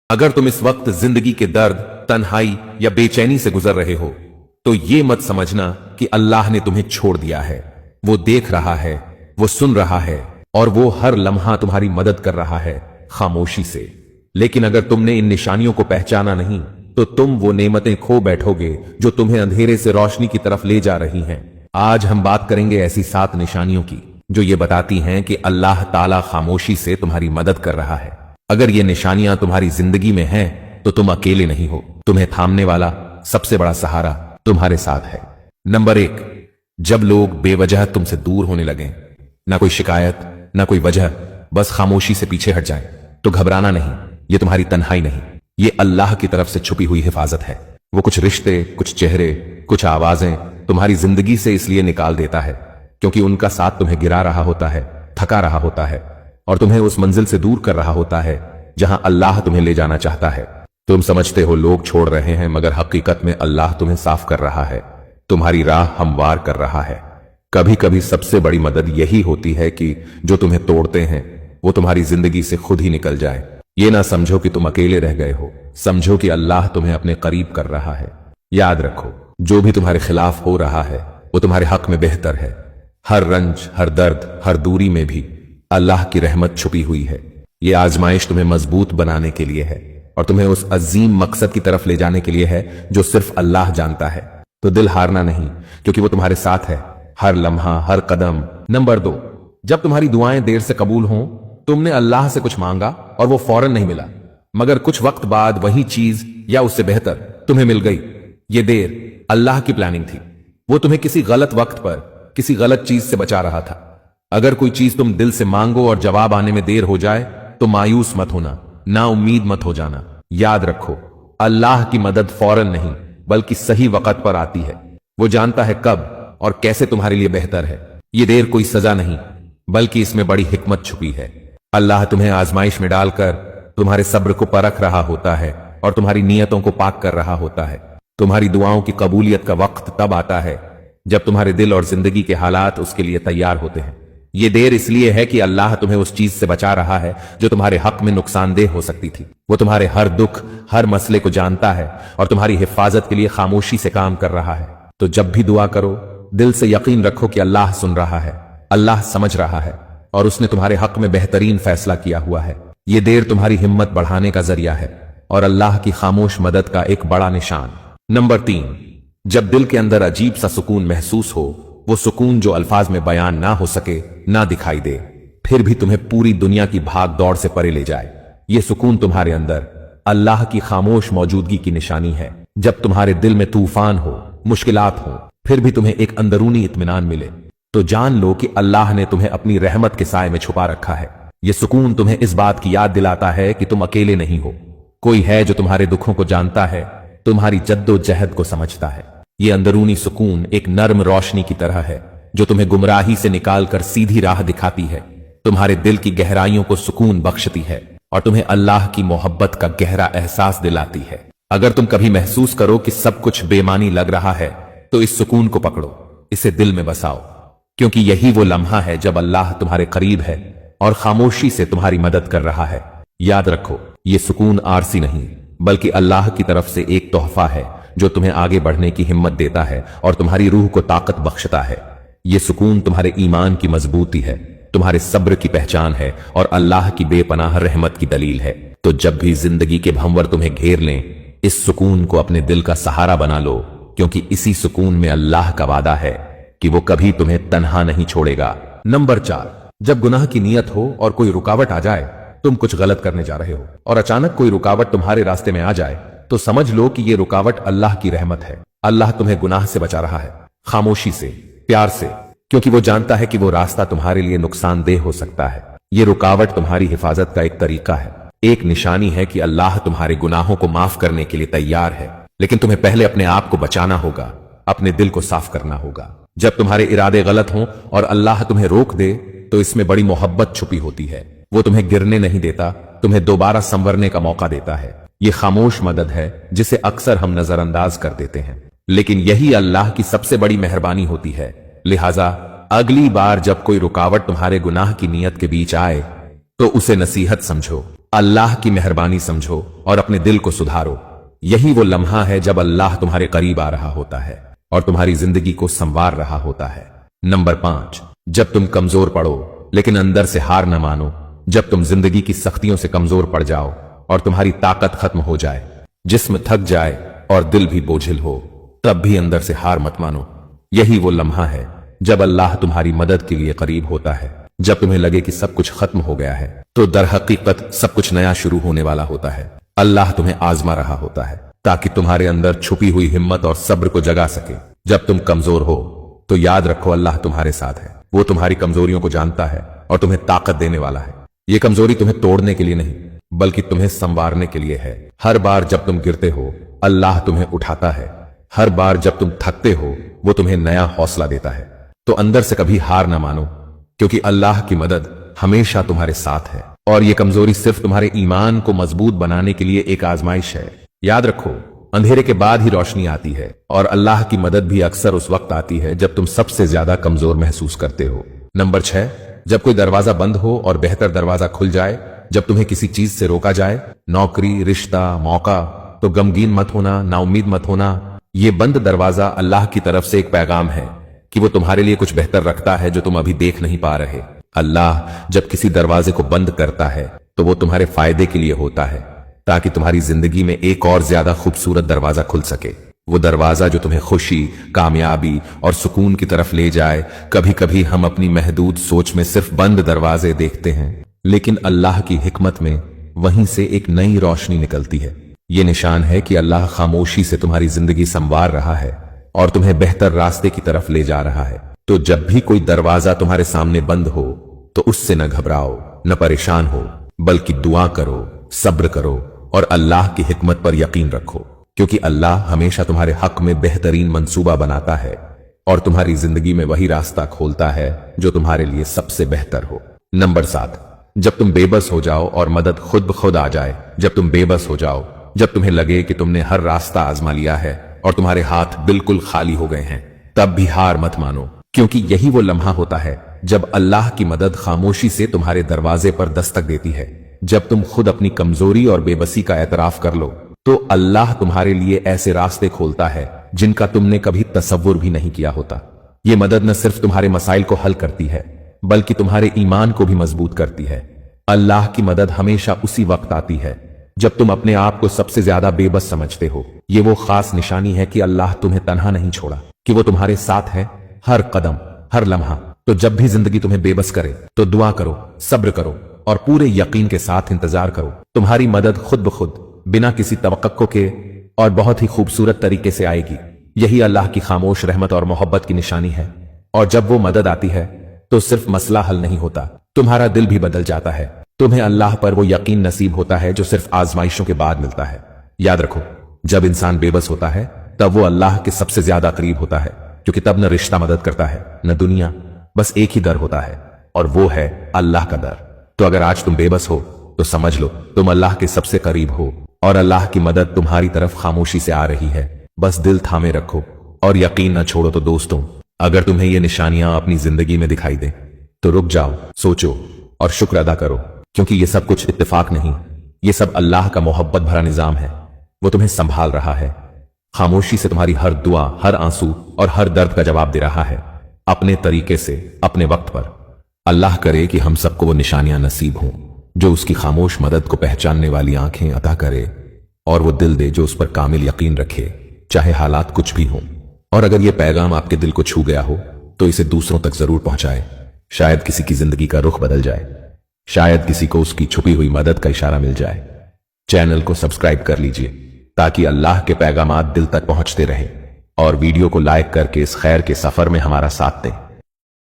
अगर तुम इस वक्त जिंदगी के दर्द, तन्हाई या बेचैनी से गुजर रहे हो तो ये मत समझना कि अल्लाह ने तुम्हें छोड़ दिया है। वो देख रहा है, वो सुन रहा है और वो हर लम्हा तुम्हारी मदद कर रहा है खामोशी से। लेकिन अगर तुमने इन निशानियों को पहचाना नहीं तो तुम वो नेमतें खो बैठोगे जो तुम्हें अंधेरे से रोशनी की तरफ ले जा रही हैं। आज हम बात करेंगे ऐसी 7 निशानियों की जो ये बताती हैं कि अल्लाह ताला खामोशी से तुम्हारी मदद कर रहा है। अगर ये निशानियां तुम्हारी जिंदगी में हैं तो तुम अकेले नहीं हो, तुम्हें थामने वाला सबसे बड़ा सहारा तुम्हारे साथ है। नंबर 1, जब लोग बेवजह तुमसे दूर होने लगें, ना कोई शिकायत ना कोई वजह, बस खामोशी से पीछे हट जाएं, तो घबराना नहीं, ये तुम्हारी तन्हाई नहीं, ये अल्लाह की तरफ से छुपी हुई हिफाजत है। वो कुछ रिश्ते, कुछ चेहरे, कुछ आवाजें तुम्हारी जिंदगी से इसलिए निकाल देता है क्योंकि उनका साथ तुम्हें गिरा रहा होता है, थका रहा होता है और तुम्हें उस मंजिल से दूर कर रहा होता है जहां अल्लाह तुम्हें ले जाना चाहता है। तुम समझते हो लोग छोड़ रहे हैं, मगर हकीकत में अल्लाह तुम्हें साफ कर रहा है, तुम्हारी राह हमवार कर रहा है। कभी कभी सबसे बड़ी मदद यही होती है कि जो तुम्हें तोड़ते हैं वो तुम्हारी जिंदगी से खुद ही निकल जाए। ये ना समझो कि तुम अकेले रह गए हो, समझो कि अल्लाह तुम्हें अपने करीब कर रहा है। याद रखो, जो भी तुम्हारे खिलाफ हो रहा है वो तुम्हारे हक में बेहतर है। हर रंज, हर दर्द, हर दूरी में भी अल्लाह की रहमत छुपी हुई है। ये आजमाइश तुम्हें मजबूत बनाने के लिए है और तुम्हें उस अजीम मकसद की तरफ ले जाने के लिए है जो सिर्फ अल्लाह जानता है। तो दिल हारना नहीं, क्योंकि वो तुम्हारे साथ है हर लम्हा, हर कदम। नंबर 2, जब तुम्हारी दुआएं देर से कबूल हों, तुमने अल्लाह से कुछ मांगा और वो फौरन नहीं मिला, मगर कुछ वक्त बाद वही चीज या उससे बेहतर तुम्हें मिल गई। ये देर अल्लाह की प्लानिंग थी, वो तुम्हें किसी गलत वक्त पर किसी गलत चीज से बचा रहा था। अगर कोई चीज तुम दिल से मांगो और जवाब आने में देर हो जाए तो मायूस मत होना, ना उम्मीद मत हो जाना। याद रखो, अल्लाह की मदद फौरन नहीं बल्कि सही वक्त पर आती है। वो जानता है कब और कैसे तुम्हारे लिए बेहतर है। ये देर कोई सजा नहीं बल्कि इसमें बड़ी हिकमत छुपी है। अल्लाह तुम्हें आजमाइश में डालकर तुम्हारे सब्र को परख रहा होता है और तुम्हारी नीयतों को पाक कर रहा होता है। तुम्हारी दुआओं की कबूलियत का वक्त तब आता है जब तुम्हारे दिल और जिंदगी के हालात उसके लिए तैयार होते हैं। ये देर इसलिए है कि अल्लाह तुम्हें उस चीज से बचा रहा है जो तुम्हारे हक में नुकसानदेह हो सकती थी। वो तुम्हारे हर दुख, हर मसले को जानता है और तुम्हारी हिफाजत के लिए खामोशी से काम कर रहा है। तो जब भी दुआ करो, दिल से यकीन रखो कि अल्लाह सुन रहा है, अल्लाह समझ रहा है और उसने तुम्हारे हक में बेहतरीन फैसला किया हुआ है। ये देर तुम्हारी हिम्मत बढ़ाने का जरिया है और अल्लाह की खामोश मदद का एक बड़ा निशान। नंबर 3, जब दिल के अंदर अजीब सा सुकून महसूस हो, वो सुकून जो अल्फाज में बयान ना हो सके, ना दिखाई दे, फिर भी तुम्हें पूरी दुनिया की भाग दौड़ से परे ले जाए। ये सुकून तुम्हारे अंदर अल्लाह की खामोश मौजूदगी की निशानी है। जब तुम्हारे दिल में तूफान हो, मुश्किलात हो, फिर भी तुम्हें एक अंदरूनी इत्मीनान मिले, तो जान लो कि अल्लाह ने तुम्हें अपनी रहमत के साए में छुपा रखा है। यह सुकून तुम्हें इस बात की याद दिलाता है कि तुम अकेले नहीं हो, कोई है जो तुम्हारे दुखों को जानता है, तुम्हारी जद्दोजहद को समझता है। ये अंदरूनी सुकून एक नर्म रोशनी की तरह है जो तुम्हें गुमराही से निकालकर सीधी राह दिखाती है, तुम्हारे दिल की गहराइयों को सुकून बख्शती है और तुम्हें अल्लाह की मोहब्बत का गहरा एहसास दिलाती है। अगर तुम कभी महसूस करो कि सब कुछ बेमानी लग रहा है तो इस सुकून को पकड़ो, इसे दिल में बसाओ, क्योंकि यही वो लम्हा है जब अल्लाह तुम्हारे करीब है और खामोशी से तुम्हारी मदद कर रहा है। याद रखो, ये सुकून आरसी नहीं बल्कि अल्लाह की तरफ से एक तोहफा है जो तुम्हें आगे बढ़ने की हिम्मत देता है और तुम्हारी रूह को ताकत बख्शता है। ये सुकून तुम्हारे ईमान की मजबूती है, तुम्हारे सब्र की पहचान है और अल्लाह की बेपनाह रहमत की दलील है। तो जब भी जिंदगी के भंवर तुम्हें घेर लें, इस सुकून को अपने दिल का सहारा बना लो, क्योंकि इसी सुकून में अल्लाह का वादा है कि वो कभी तुम्हें तन्हा नहीं छोड़ेगा। नंबर 4, जब गुनाह की नीयत हो और कोई रुकावट आ जाए, तुम कुछ गलत करने जा रहे हो और अचानक कोई रुकावट तुम्हारे रास्ते में आ जाए, तो समझ लो कि ये रुकावट अल्लाह की रहमत है। अल्लाह तुम्हें गुनाह से बचा रहा है, खामोशी से, प्यार से, क्योंकि वो जानता है कि वो रास्ता तुम्हारे लिए नुकसानदेह हो सकता है। ये रुकावट तुम्हारी हिफाजत का एक तरीका है, एक निशानी है कि अल्लाह तुम्हारे गुनाहों को माफ करने के लिए तैयार है। लेकिन तुम्हें पहले अपने आप को बचाना होगा, अपने दिल को साफ करना होगा। जब तुम्हारे इरादे गलत हों और अल्लाह तुम्हें रोक दे तो इसमें बड़ी मोहब्बत छुपी होती है। वो तुम्हें गिरने नहीं देता, तुम्हें दोबारा संवरने का मौका देता है। ये खामोश मदद है जिसे अक्सर हम नजरअंदाज कर देते हैं, लेकिन यही अल्लाह की सबसे बड़ी मेहरबानी होती है। लिहाजा अगली बार जब कोई रुकावट तुम्हारे गुनाह की नीयत के बीच आए तो उसे नसीहत समझो, अल्लाह की मेहरबानी समझो और अपने दिल को सुधारो। यही वो लम्हा है जब अल्लाह तुम्हारे करीब आ रहा होता है और तुम्हारी जिंदगी को संवार रहा होता है। नंबर 5, जब तुम कमजोर पड़ो लेकिन अंदर से हार न मानो। जब तुम जिंदगी की सख्तियों से कमजोर पड़ जाओ और तुम्हारी ताकत खत्म हो जाए, जिस्म थक जाए और दिल भी बोझिल हो, तब भी अंदर से हार मत मानो। यही वो लम्हा है जब अल्लाह तुम्हारी मदद के लिए करीब होता है। जब तुम्हें लगे कि सब कुछ खत्म हो गया है, तो दर हकीकत सब कुछ नया शुरू होने वाला होता है। अल्लाह तुम्हें आजमा रहा होता है ताकि तुम्हारे अंदर छुपी हुई हिम्मत और सब्र को जगा सके। जब तुम कमजोर हो तो याद रखो अल्लाह तुम्हारे साथ है। वो तुम्हारी कमजोरियों को जानता है और तुम्हें ताकत देने वाला है। ये कमजोरी तुम्हें तोड़ने के लिए नहीं बल्कि तुम्हें संवारने के लिए है। हर बार जब तुम गिरते हो अल्लाह तुम्हें उठाता है। हर बार जब तुम थकते हो वो तुम्हें नया हौसला देता है। तो अंदर से कभी हार ना मानो, क्योंकि अल्लाह की मदद हमेशा तुम्हारे साथ है। और ये कमजोरी सिर्फ तुम्हारे ईमान को मजबूत बनाने के लिए एक आजमाइश है। याद रखो, अंधेरे के बाद ही रोशनी आती है और अल्लाह की मदद भी अक्सर उस वक्त आती है जब तुम सबसे ज्यादा कमजोर महसूस करते हो। नंबर 6, जब कोई दरवाजा बंद हो और बेहतर दरवाजा खुल जाए। जब तुम्हें किसी चीज से रोका जाए, नौकरी, रिश्ता, मौका, तो गमगीन मत होना, नाउम्मीद मत होना। ये बंद दरवाजा अल्लाह की तरफ से एक पैगाम है कि वो तुम्हारे लिए कुछ बेहतर रखता है जो तुम अभी देख नहीं पा रहे। अल्लाह जब किसी दरवाजे को बंद करता है तो वो तुम्हारे फायदे के लिए होता है, ताकि तुम्हारी जिंदगी में एक और ज्यादा खूबसूरत दरवाजा खुल सके। वो दरवाजा जो तुम्हें खुशी, कामयाबी और सुकून की तरफ ले जाए। कभी कभी हम अपनी महदूद सोच में सिर्फ बंद दरवाजे देखते हैं, लेकिन अल्लाह की हिकमत में वहीं से एक नई रोशनी निकलती है। ये निशान है कि अल्लाह खामोशी से तुम्हारी जिंदगी संवार रहा है और तुम्हें बेहतर रास्ते की तरफ ले जा रहा है। तो जब भी कोई दरवाजा तुम्हारे सामने बंद हो तो उससे न घबराओ, न परेशान हो, बल्कि दुआ करो, सब्र करो और अल्लाह की हिकमत पर यकीन रखो, क्योंकि अल्लाह हमेशा तुम्हारे हक में बेहतरीन मंसूबा बनाता है और तुम्हारी जिंदगी में वही रास्ता खोलता है जो तुम्हारे लिए सबसे बेहतर हो। नंबर 7, जब तुम बेबस हो जाओ और मदद खुद ब खुद आ जाए। जब तुम बेबस हो जाओ, जब तुम्हें लगे कि तुमने हर रास्ता आजमा लिया है और तुम्हारे हाथ बिल्कुल खाली हो गए हैं, तब भी हार मत मानो, क्योंकि यही वो लम्हा होता है जब अल्लाह की मदद खामोशी से तुम्हारे दरवाजे पर दस्तक देती है। जब तुम खुद अपनी कमजोरी और बेबसी का एतराफ कर लो तो अल्लाह तुम्हारे लिए ऐसे रास्ते खोलता है जिनका तुमने कभी तसव्वुर भी नहीं किया होता। ये मदद न सिर्फ तुम्हारे मसाइल को हल करती है बल्कि तुम्हारे ईमान को भी मजबूत करती है। अल्लाह की मदद हमेशा उसी वक्त आती है जब तुम अपने आप को सबसे ज्यादा बेबस समझते हो। ये वो खास निशानी है कि अल्लाह तुम्हें तन्हा नहीं छोड़ा, कि वो तुम्हारे साथ है हर कदम, हर लम्हा। तो जब भी जिंदगी तुम्हें बेबस करे तो दुआ करो, सब्र करो और पूरे यकीन के साथ इंतजार करो। तुम्हारी मदद खुद ब खुद, बिना किसी तवक्को के और बहुत ही खूबसूरत तरीके से आएगी। यही अल्लाह की खामोश रहमत और मोहब्बत की निशानी है। और जब वो मदद आती है तो सिर्फ मसला हल नहीं होता, तुम्हारा दिल भी बदल जाता है। तुम्हें अल्लाह पर वो यकीन नसीब होता है जो सिर्फ आजमाइशों के बाद मिलता है। याद रखो, जब इंसान बेबस होता है तब वो अल्लाह के सबसे ज्यादा करीब होता है, क्योंकि तब न रिश्ता मदद करता है न दुनिया, बस एक ही डर होता है और वो है अल्लाह का डर। तो अगर आज तुम बेबस हो तो समझ लो तुम अल्लाह के सबसे करीब हो और अल्लाह की मदद तुम्हारी तरफ खामोशी से आ रही है। बस दिल थामे रखो और यकीन न छोड़ो। तो दोस्तों, अगर तुम्हें ये निशानियां अपनी जिंदगी में दिखाई दे तो रुक जाओ, सोचो और शुक्र अदा करो, क्योंकि ये सब कुछ इत्तेफाक नहीं, ये सब अल्लाह का मोहब्बत भरा निजाम है। वो तुम्हें संभाल रहा है, खामोशी से तुम्हारी हर दुआ, हर आंसू और हर दर्द का जवाब दे रहा है, अपने तरीके से, अपने वक्त पर। अल्लाह करे कि हम सबको वो निशानियां नसीब हों जो उसकी खामोश मदद को पहचानने वाली आंखें अता करे और वो दिल दे जो उस पर कामिल यकीन रखे, चाहे हालात कुछ भी हों। और अगर ये पैगाम आपके दिल को छू गया हो तो इसे दूसरों तक जरूर पहुंचाए। शायद किसी की जिंदगी का रुख बदल जाए, शायद किसी को उसकी छुपी हुई मदद का इशारा मिल जाए। चैनल को सब्सक्राइब कर लीजिए ताकि अल्लाह के पैगामात दिल तक पहुंचते रहें और वीडियो को लाइक करके इस खैर के सफर में हमारा साथ दें।